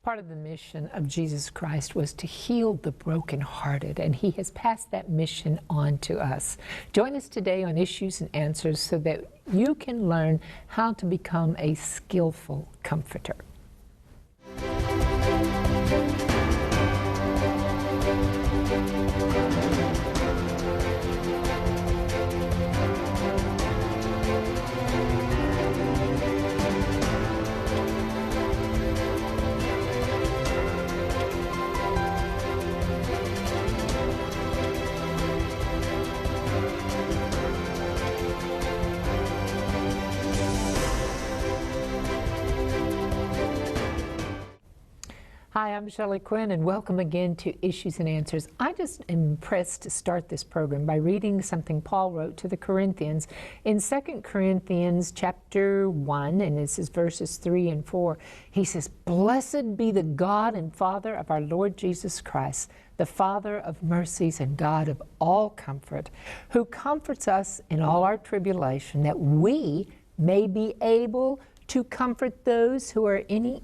Part of the mission of Jesus Christ was to heal the brokenhearted, and He has passed that mission on to us. Join us today on Issues and Answers so that you can learn how to become a skillful comforter. Hi, I'm Shelley Quinn, and welcome again to Issues and Answers. I just am impressed to start this program by reading something Paul wrote to the Corinthians in 2 Corinthians chapter 1, and this is verses 3 and 4. He says, "Blessed be the God and Father of our Lord Jesus Christ, the Father of mercies and God of all comfort, who comforts us in all our tribulation, that we may be able to comfort those who are in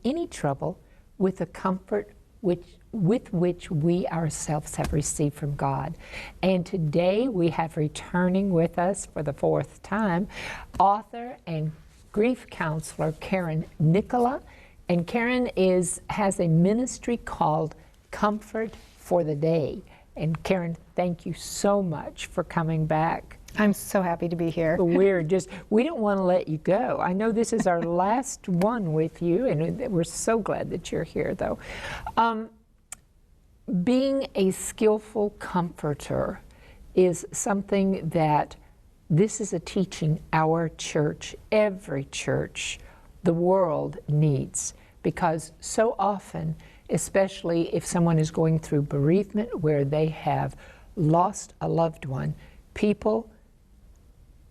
any trouble, with the comfort with which we ourselves have received from God." And today we have returning with us for the fourth time, author and grief counselor Karen Nicola. And Karen has a ministry called Comfort for the Day. And Karen, thank you so much for coming back. I'm so happy to be here. We don't want to let you go. I know this is our last one with you, and we're so glad that you're here, though. Being a skillful comforter is something that this is a teaching our church, every church, the world needs, because so often, especially if someone is going through bereavement where they have lost a loved one, people,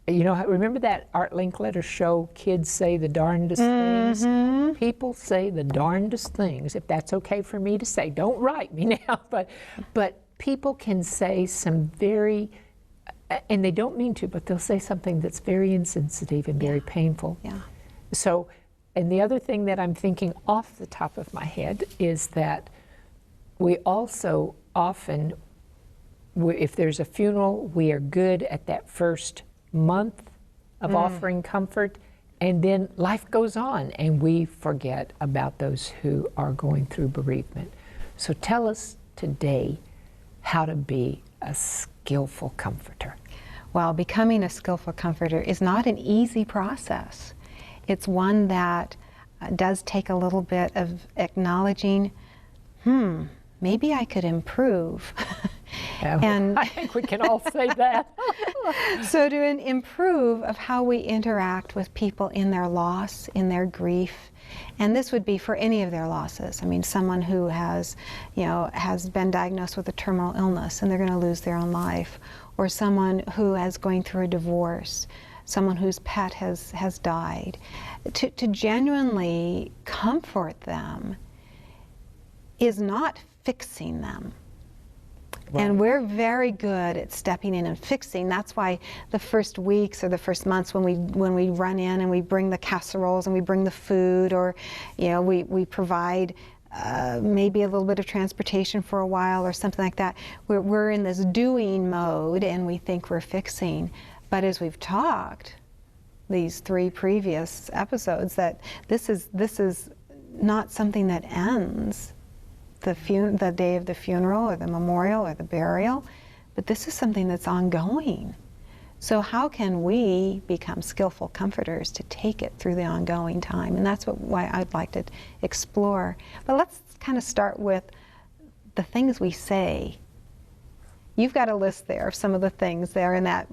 you know, remember that Art Linkletter show, Kids Say the Darndest Things? People say the darndest things, if that's okay for me to say. Don't write me now, but people can say some very, and they don't mean to, but they'll say something that's very insensitive and very painful. Yeah. So, and the other thing that I'm thinking off the top of my head is that we also often, if there's a funeral, we are good at that first month of offering comfort, and then life goes on and we forget about those who are going through bereavement. So tell us today how to be a skillful comforter. Well, becoming a skillful comforter is not an easy process. It's one that does take a little bit of acknowledging, maybe I could improve. And I think we can all say that. So to improve of how we interact with people in their loss, in their grief, and this would be for any of their losses. I mean, someone who has been diagnosed with a terminal illness and they're going to lose their own life, or someone who is going through a divorce, someone whose pet has died. To genuinely comfort them is not fixing them. Right. And we're very good at stepping in and fixing. That's why the first weeks or the first months when we run in and we bring the casseroles and we bring the food, or we provide maybe a little bit of transportation for a while or something like that. We're in this doing mode and we think we're fixing. But as we've talked these 3 previous episodes, that this is not something that ends the day of the funeral or the memorial or the burial, but this is something that's ongoing. So how can we become skillful comforters to take it through the ongoing time? And that's why I'd like to explore. But let's kind of start with the things we say. You've got a list there of some of the things there in that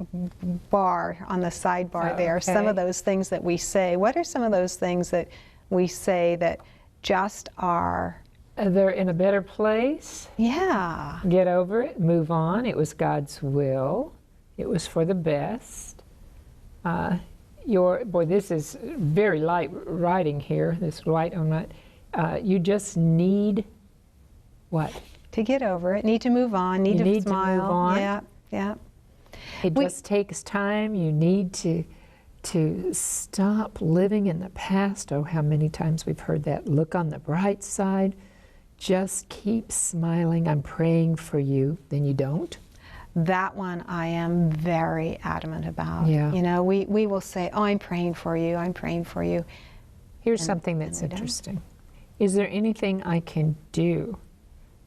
bar on the sidebar there, some of those things that we say. What are some of those things that we say that just are... They're in a better place. Yeah. Get over it, move on. It was God's will. It was for the best. This is very light writing here, this light on that. You just need what? To get over it, need to move on, need to smile. To move on. Yeah, yeah. It just takes time. You need to to stop living in the past. Oh, how many times we've heard that. Look on the bright side. Just keep smiling. I'm praying for you. Then you don't. That one I am very adamant about. Yeah. You know, we will say, oh, I'm praying for you, I'm praying for you. Here's something that's interesting. Is there anything I can do?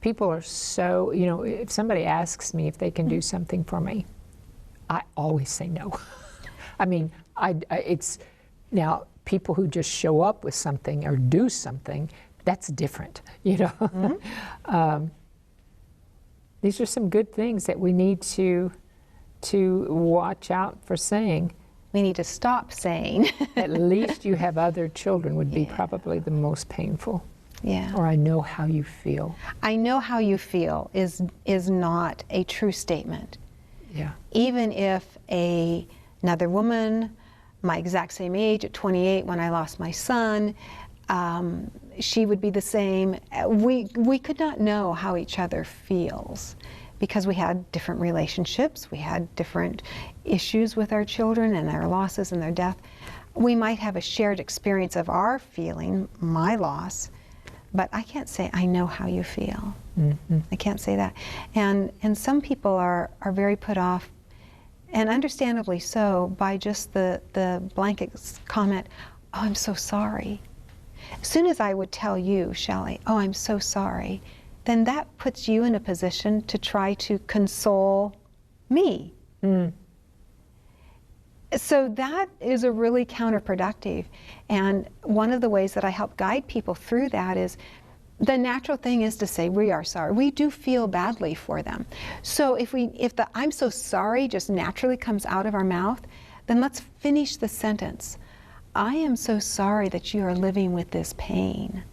People are so, you know, if somebody asks me if they can do something for me, I always say no. I mean, it's, now, people who just show up with something or do something, that's different, you know. These are some good things that we need to watch out for saying. We need to stop saying. At least you have other children would be probably the most painful. Yeah. Or I know how you feel. I know how you feel is not a true statement. Yeah. Even if another woman, my exact same age at 28 when I lost my son, she would be the same. We could not know how each other feels because we had different relationships, we had different issues with our children and their losses and their death. We might have a shared experience of our feeling, my loss, but I can't say I know how you feel. Mm-hmm. I can't say that. And some people are very put off, and understandably so, by just the blanket comment, oh, I'm so sorry. As soon as I would tell you, Shelley, oh, I'm so sorry, then that puts you in a position to try to console me. Mm. So that is a really counterproductive. And one of the ways that I help guide people through that is the natural thing is to say, we are sorry. We do feel badly for them. So if the I'm so sorry just naturally comes out of our mouth, then let's finish the sentence. I am so sorry that you are living with this pain.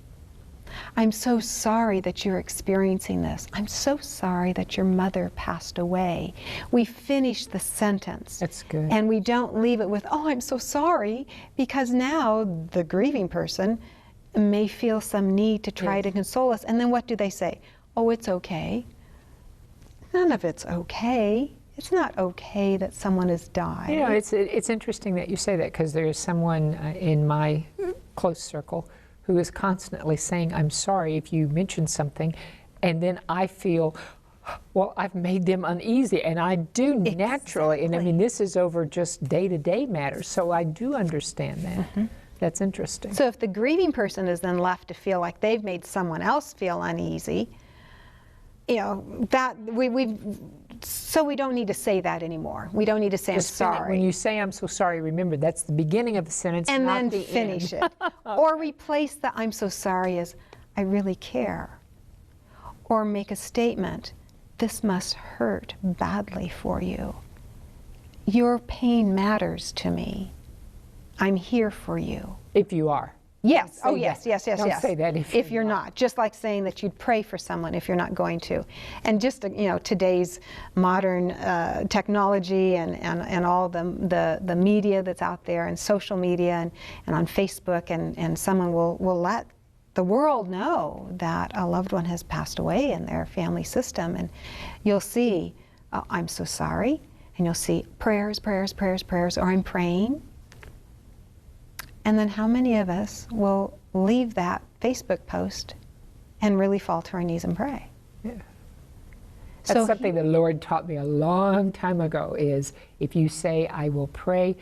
I'm so sorry that you're experiencing this. I'm so sorry that your mother passed away. We finish the sentence. That's good. And we don't leave it with, oh, I'm so sorry, because now the grieving person may feel some need to try to console us. And then what do they say? Oh, it's okay. None of it's okay. It's not okay that someone has died. You know, it's interesting that you say that, because there's someone in my close circle who is constantly saying, I'm sorry if you mention something, and then I feel, well, I've made them uneasy, and I do naturally, and I mean, this is over just day-to-day matters, so I do understand that. Mm-hmm. That's interesting. So if the grieving person is then left to feel like they've made someone else feel uneasy, you know, that so we don't need to say that anymore. We don't need to say, I'm sorry. When you say I'm so sorry, remember that's the beginning of the sentence, and not then the finish end. it. Or replace the I'm so sorry as I really care. Or make a statement, this must hurt badly for you. Your pain matters to me. I'm here for you. If you are. Yes. Oh, yes. Don't say that if you're not. Just like saying that you'd pray for someone if you're not going to. And just, you know, today's modern technology and all the media that's out there and social media and on Facebook, and someone will let the world know that a loved one has passed away in their family system. And you'll see, I'm so sorry. And you'll see prayers, or I'm praying. And then how many of us will leave that Facebook post and really fall to our knees and pray? Yeah. That's something the Lord taught me a long time ago, is if you say, I will pray,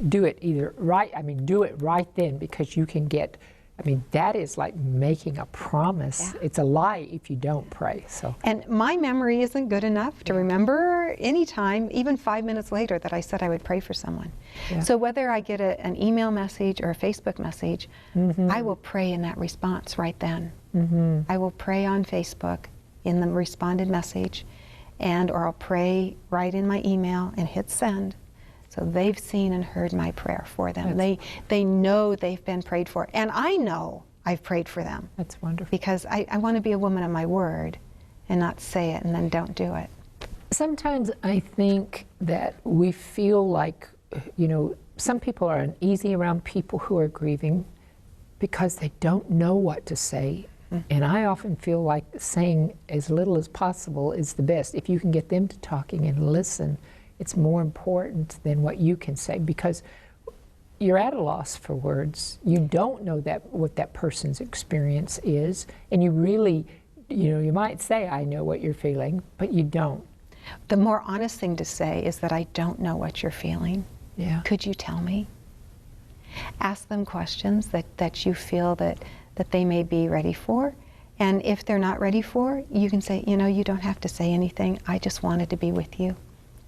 do it either right, do it right then, because you can get, that is like making a promise. Yeah. It's a lie if you don't pray. So. And my memory isn't good enough to remember any time, even 5 minutes later, that I said I would pray for someone. Yeah. So whether I get an email message or a Facebook message, mm-hmm. I will pray in that response right then. Mm-hmm. I will pray on Facebook in the responded message, or I'll pray right in my email and hit send. So they've seen and heard my prayer for them. They know they've been prayed for. And I know I've prayed for them. That's wonderful. Because I want to be a woman of my word and not say it and then don't do it. Sometimes I think that we feel like, some people are uneasy around people who are grieving because they don't know what to say. Mm-hmm. And I often feel like saying as little as possible is the best. If you can get them to talking and listen, it's more important than what you can say, because you're at a loss for words. You don't know what that person's experience is, and you really, you might say, I know what you're feeling, but you don't. The more honest thing to say is that I don't know what you're feeling. Yeah. Could you tell me? Ask them questions that you feel that they may be ready for. And if they're not ready for, you can say, you don't have to say anything. I just wanted to be with you.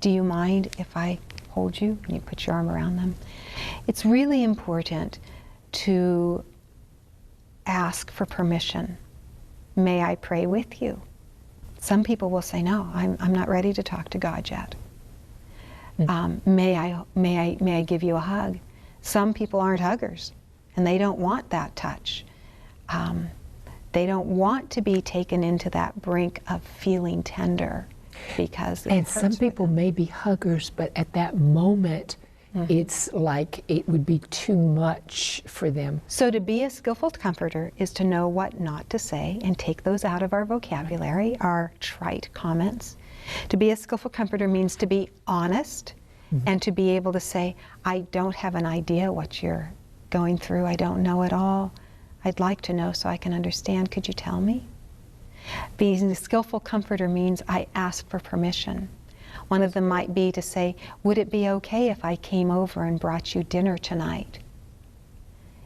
Do you mind if I hold you? And you put your arm around them. It's really important to ask for permission. May I pray with you? Some people will say, no, I'm not ready to talk to God yet. May I give you a hug? Some people aren't huggers, and they don't want that touch. They don't want to be taken into that brink of feeling tender because and some people may be huggers, but at that moment, it's like it would be too much for them. So to be a skillful comforter is to know what not to say and take those out of our vocabulary, our trite comments. To be a skillful comforter means to be honest and to be able to say, I don't have an idea what you're going through. I don't know it all. I'd like to know so I can understand. Could you tell me? Being a skillful comforter means I ask for permission. One of them might be to say, would it be okay if I came over and brought you dinner tonight?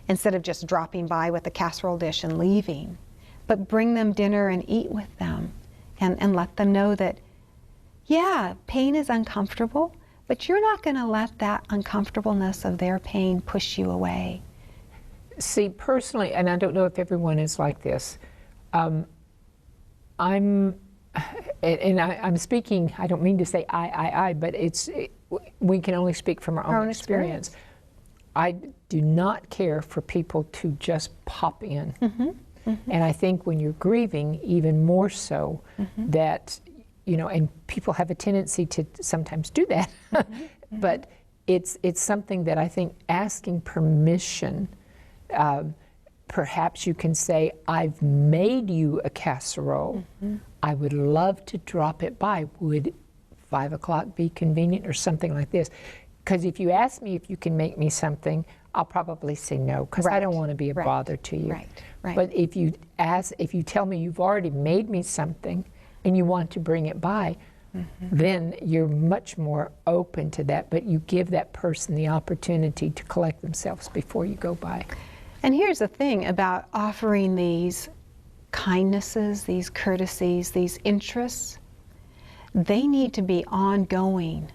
Instead of just dropping by with a casserole dish and leaving, but bring them dinner and eat with them and let them know that, yeah, pain is uncomfortable, but you're not going to let that uncomfortableness of their pain push you away. See, personally, and I don't know if everyone is like this, I'm speaking, I don't mean to say I, but we can only speak from our own experience. I do not care for people to just pop in. And I think when you're grieving, even more so, that, and people have a tendency to sometimes do that, but it's something that I think asking permission, perhaps you can say, I've made you a casserole. I would love to drop it by. Would 5 o'clock be convenient or something like this? Because if you ask me if you can make me something, I'll probably say no, because I don't want to be a bother to you. But if you tell me you've already made me something and you want to bring it by, then you're much more open to that, but you give that person the opportunity to collect themselves before you go by. And here's the thing about offering these kindnesses, these courtesies, these interests, they need to be ongoing.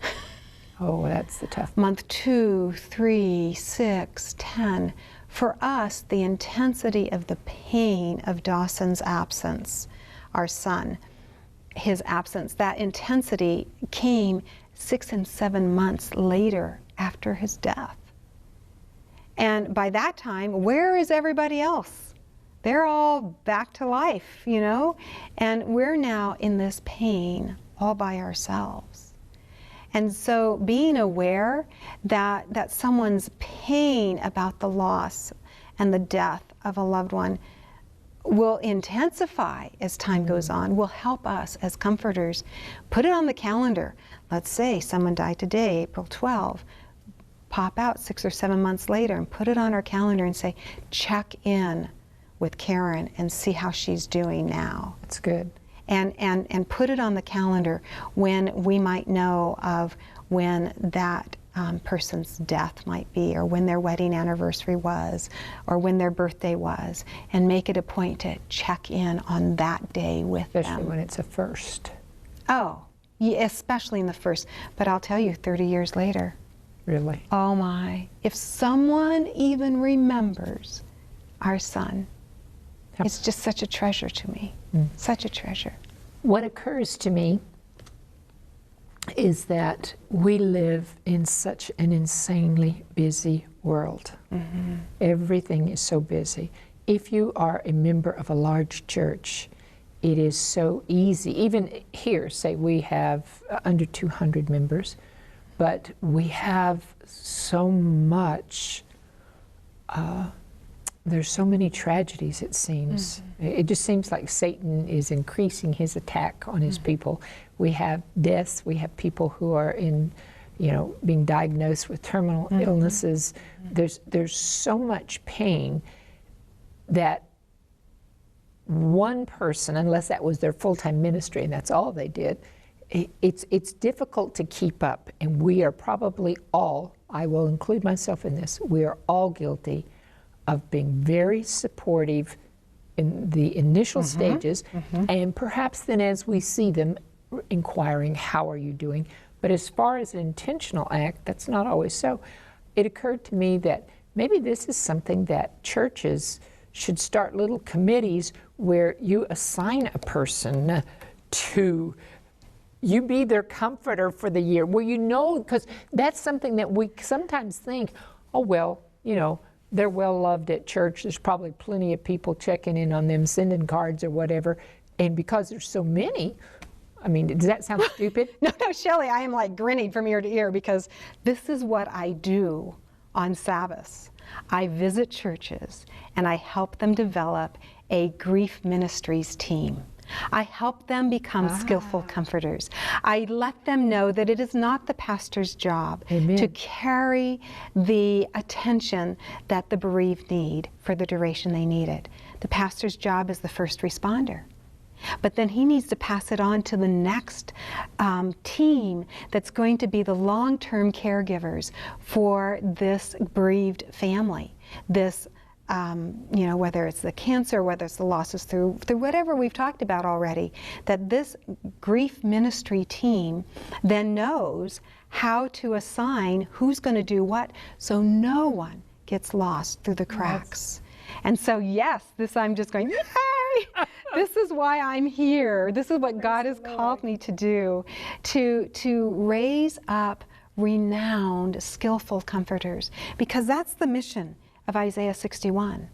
Oh, that's the tough. Month 2, 3, 6, 10. For us, the intensity of the pain of Dawson's absence, our son, his absence, that intensity came 6 and 7 months later after his death. And by that time, where is everybody else? They're all back to life, and we're now in this pain all by ourselves. And so being aware that someone's pain about the loss and the death of a loved one will intensify as time goes on, will help us as comforters. Put it on the calendar. Let's say someone died today, April 12. Pop out 6 or 7 months later and put it on our calendar and say, check in with Karen and see how she's doing now. That's good. And put it on the calendar when we might know of when that person's death might be, or when their wedding anniversary was, or when their birthday was, and make it a point to check in on that day with them. Especially when it's a first. Oh, yeah, especially in the first. But I'll tell you, 30 years later, really? Oh my, if someone even remembers our son, it's just such a treasure to me, such a treasure. What occurs to me is that we live in such an insanely busy world. Everything is so busy. If you are a member of a large church, it is so easy. Even here, say we have under 200 members, but we have so much, there's so many tragedies, it seems. It just seems like Satan is increasing his attack on his people. We have deaths, we have people who are in, being diagnosed with terminal illnesses. There's so much pain that one person, unless that was their full-time ministry and that's all they did, it's difficult to keep up. And we are probably all, I will include myself in this, we are all guilty of being very supportive in the initial stages, and perhaps then as we see them, inquiring, how are you doing? But as far as an intentional act, that's not always so. It occurred to me that maybe this is something that churches should start little committees where you assign a person to, you be their comforter for the year. Well, because that's something that we sometimes think, oh, well, they're well loved at church. There's probably plenty of people checking in on them, sending cards or whatever. And because there's so many, I mean, does that sound stupid? No, Shelley, I am like grinning from ear to ear because this is what I do on Sabbaths. I visit churches and I help them develop a grief ministries team. I help them become skillful comforters. I let them know that it is not the pastor's job to carry the attention that the bereaved need for the duration they need it. The pastor's job is the first responder. But then he needs to pass it on to the next team that's going to be the long-term caregivers for this bereaved family. This, whether it's the cancer, whether it's the losses through whatever we've talked about already, that this grief ministry team then knows how to assign who's going to do what, so no one gets lost through the cracks. And so, yes, this I'm just going, yay! This is why I'm here. This is what God has called me to do, to raise up renowned, skillful comforters, because that's the mission of Isaiah 61,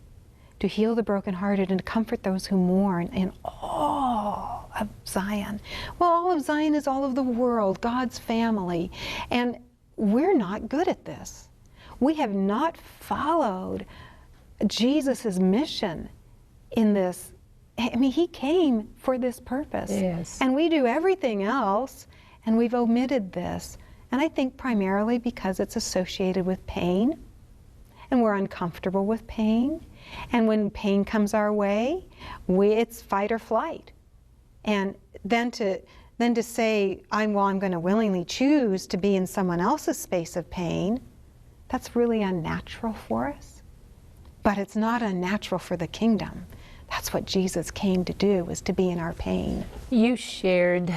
to heal the brokenhearted and to comfort those who mourn in all of Zion. Well, all of Zion is all of the world, God's family, and we're not good at this. We have not followed Jesus' mission in this. I mean, he came for this purpose. Yes. And we do everything else, and we've omitted this. And I think primarily because it's associated with pain, and we're uncomfortable with pain. And when pain comes our way, it's fight or flight. And then to say, I'm going to willingly choose to be in someone else's space of pain, that's really unnatural for us. But it's not unnatural for the kingdom. That's what Jesus came to do, was to be in our pain. You shared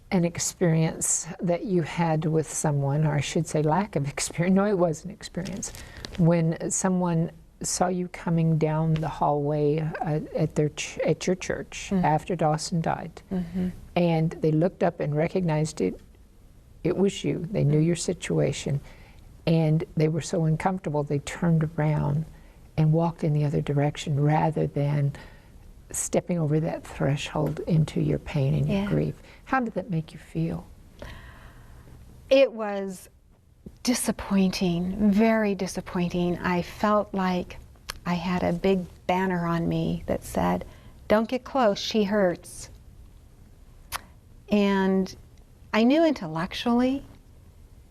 an experience that you had with someone, or I should say lack of experience. No, it was an experience. When someone saw you coming down the hallway at your church after Dawson died, and they looked up and recognized it was you. They knew your situation, and they were so uncomfortable they turned around and walked in the other direction rather than stepping over that threshold into your pain and your grief. How did that make you feel? It was disappointing, very disappointing. I felt like I had a big banner on me that said, "Don't get close, she hurts." And I knew intellectually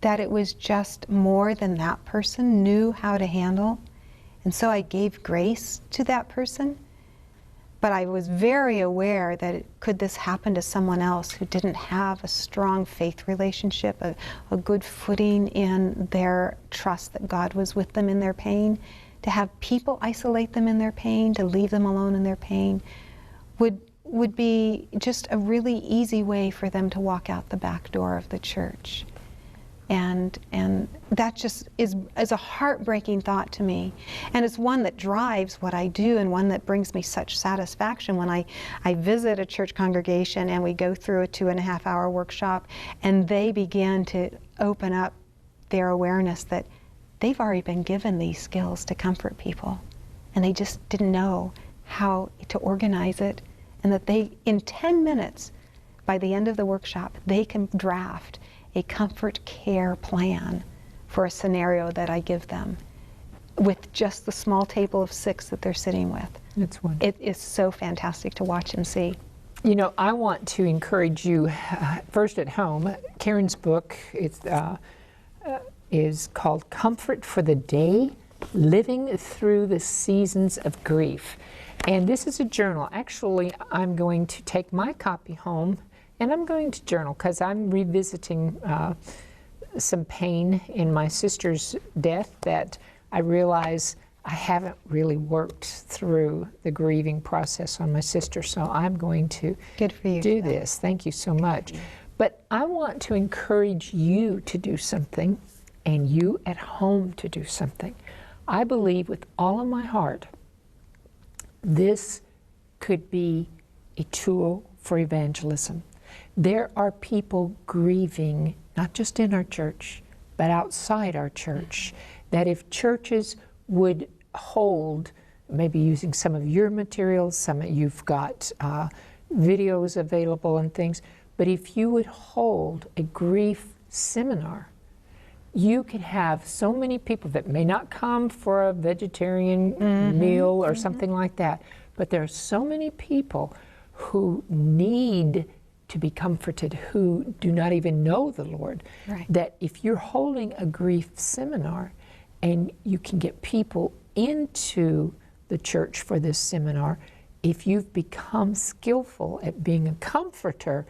that it was just more than that person knew how to handle. And so I gave grace to that person, but I was very aware that could this happen to someone else who didn't have a strong faith relationship, a good footing in their trust that God was with them in their pain, to have people isolate them in their pain, to leave them alone in their pain, would be just a really easy way for them to walk out the back door of the church. And that just is a heartbreaking thought to me. And it's one that drives what I do, and one that brings me such satisfaction when I visit a church congregation and we go through a 2.5-hour workshop and they begin to open up their awareness that they've already been given these skills to comfort people, and they just didn't know how to organize it, and that they, in 10 minutes, by the end of the workshop, they can draft a comfort care plan for a scenario that I give them with just the small table of 6 that they're sitting with. It's wonderful. It is so fantastic to watch and see. You know, I want to encourage you, first at home. Karen's book is called Comfort for the Day, Living Through the Seasons of Grief. And this is a journal. Actually, I'm going to take my copy home and I'm going to journal because I'm revisiting some pain in my sister's death that I realize I haven't really worked through the grieving process on my sister, so I'm going to Good for you, do Shelley. this. Thank you so much. But I want to encourage you to do something and you at home to do something. I believe with all of my heart this could be a tool for evangelism. There are people grieving, not just in our church, but outside our church, that if churches would hold, maybe using some of your materials, you've got videos available and things, but if you would hold a grief seminar, you could have so many people that may not come for a vegetarian meal or something like that, but there are so many people who need to be comforted, who do not even know the Lord, Right. that if you're holding a grief seminar and you can get people into the church for this seminar, if you've become skillful at being a comforter,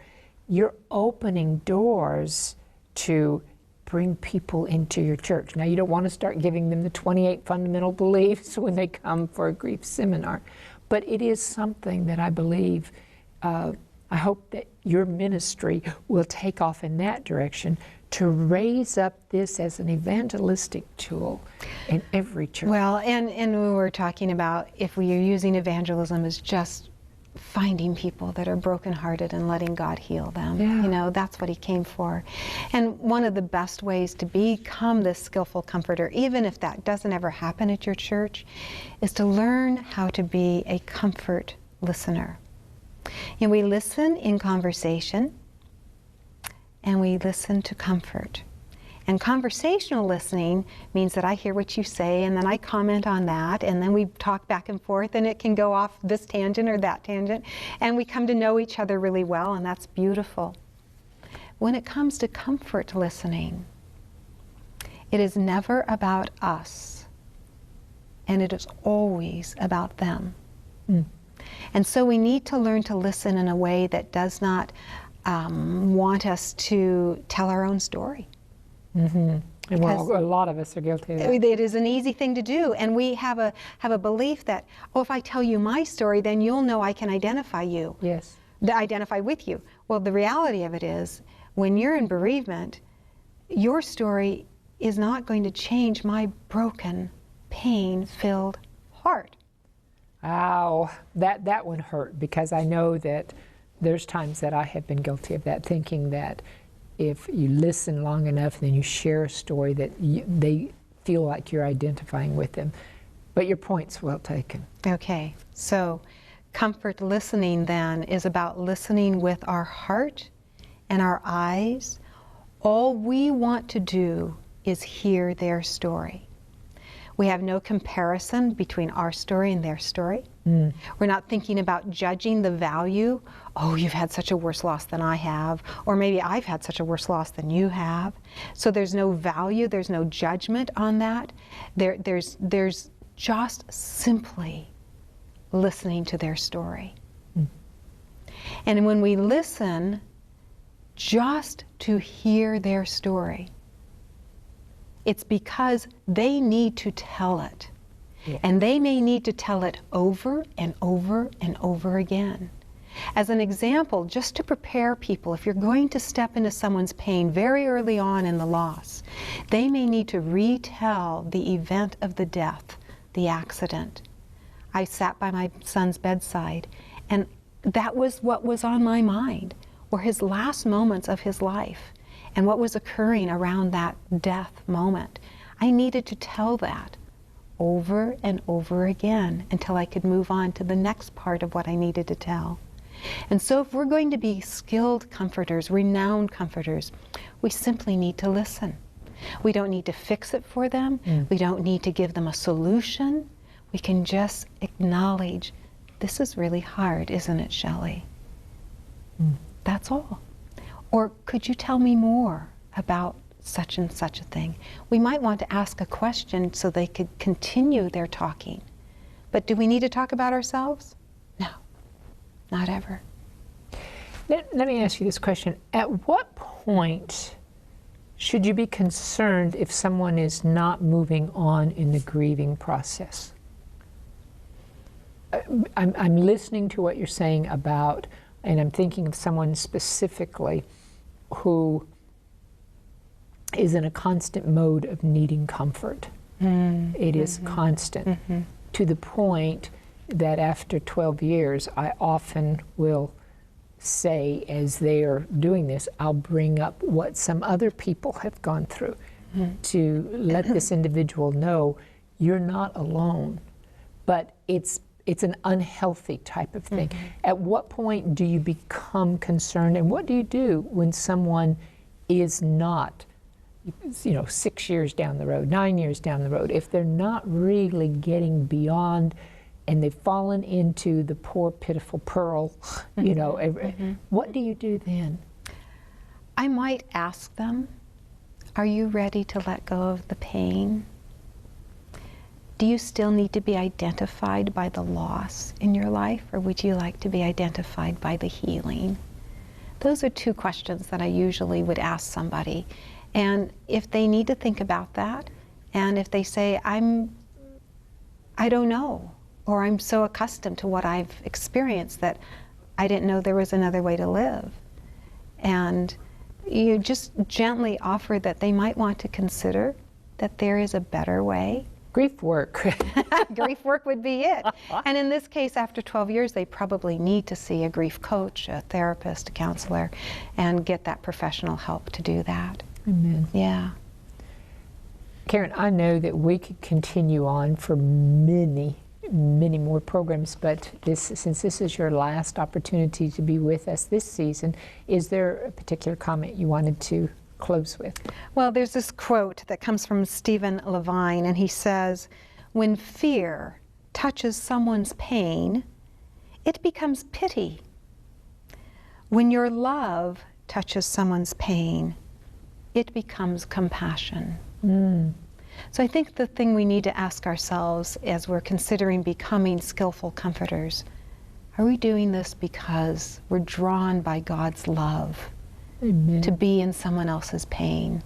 you're opening doors to bring people into your church. Now, you don't want to start giving them the 28 fundamental beliefs when they come for a grief seminar, but it is something that I believe, I hope that your ministry will take off in that direction to raise up this as an evangelistic tool in every church. Well, and we were talking about if we are using evangelism as just finding people that are brokenhearted and letting God heal them. Yeah. You know, that's what he came for. And one of the best ways to become this skillful comforter, even if that doesn't ever happen at your church, is to learn how to be a comfort listener. And we listen in conversation, and we listen to comfort. And conversational listening means that I hear what you say, and then I comment on that, and then we talk back and forth, and it can go off this tangent or that tangent, and we come to know each other really well, and that's beautiful. When it comes to comfort listening, it is never about us, and it is always about them. And so we need to learn to listen in a way that does not want us to tell our own story. And well, a lot of us are guilty of that. It is an easy thing to do, and we have a belief that, oh, if I tell you my story, then you'll know I can identify you. Yes. Identify with you. Well, the reality of it is, when you're in bereavement, your story is not going to change my broken, pain-filled heart. Ow, that one hurt, because I know that there's times that I have been guilty of that, thinking that if you listen long enough, then you share a story that they feel like you're identifying with them. But your point's well taken. Okay, so comfort listening then is about listening with our heart and our eyes. All we want to do is hear their story. We have no comparison between our story and their story. We're not thinking about judging the value. Oh, you've had such a worse loss than I have, or maybe I've had such a worse loss than you have. So there's no value, there's no judgment on that. There's just simply listening to their story. And when we listen just to hear their story, it's because they need to tell it. Yeah. And they may need to tell it over and over and over again. As an example, just to prepare people, if you're going to step into someone's pain very early on in the loss, they may need to retell the event of the death, the accident. I sat by my son's bedside, and that was what was on my mind, were his last moments of his life and what was occurring around that death moment. I needed to tell that over and over again until I could move on to the next part of what I needed to tell. And so if we're going to be skilled comforters, renowned comforters, we simply need to listen. We don't need to fix it for them. We don't need to give them a solution. We can just acknowledge, this is really hard, isn't it, Shelley? That's all. Or could you tell me more about such and such a thing? We might want to ask a question so they could continue their talking. But do we need to talk about ourselves? No, not ever. Let me ask you this question. At what point should you be concerned if someone is not moving on in the grieving process? I'm listening to what you're saying about, and I'm thinking of someone specifically who is in a constant mode of needing comfort. It is constant, to the point that after 12 years, I often will say, as they are doing this, I'll bring up what some other people have gone through to let this individual know you're not alone. But it's an unhealthy type of thing. At what point do you become concerned, and what do you do when someone is not, 6 years down the road, 9 years down the road, if they're not really getting beyond and they've fallen into the poor, pitiful pearl, what do you do then? I might ask them, are you ready to let go of the pain? Do you still need to be identified by the loss in your life, or would you like to be identified by the healing? Those are two questions that I usually would ask somebody. And if they need to think about that, and if they say, I don't know, or I'm so accustomed to what I've experienced that I didn't know there was another way to live. And you just gently offer that they might want to consider that there is a better way. Grief work. Grief work would be it. And in this case, after 12 years, they probably need to see a grief coach, a therapist, a counselor, and get that professional help to do that. Amen. Yeah. Karen, I know that we could continue on for many more programs, but since this is your last opportunity to be with us this season, is there a particular comment you wanted to close with? Well, there's this quote that comes from Stephen Levine, and he says, when fear touches someone's pain, it becomes pity. When your love touches someone's pain, it becomes compassion. So I think the thing we need to ask ourselves as we're considering becoming skillful comforters, are we doing this because we're drawn by God's love to be in someone else's pain?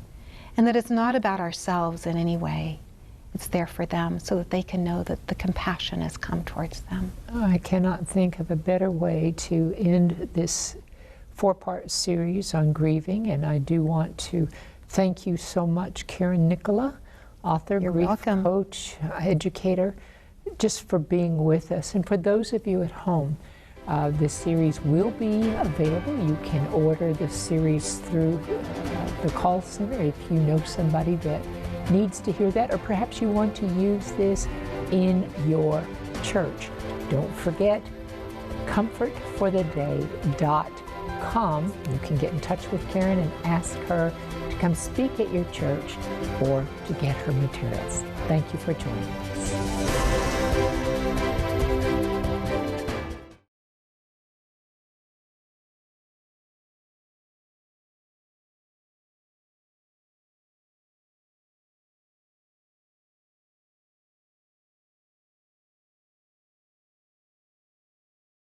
And that it's not about ourselves in any way. It's there for them so that they can know that the compassion has come towards them. I cannot think of a better way to end this 4-part series on grieving, and I do want to thank you so much, Karen Nicola, author, You're grief welcome. coach, educator, just for being with us. And for those of you at home, this series will be available. You can order the series through the call center if you know somebody that needs to hear that, or perhaps you want to use this in your church. Don't forget, comfortfortheday.com. You can get in touch with Karen and ask her to come speak at your church or to get her materials. Thank you for joining us.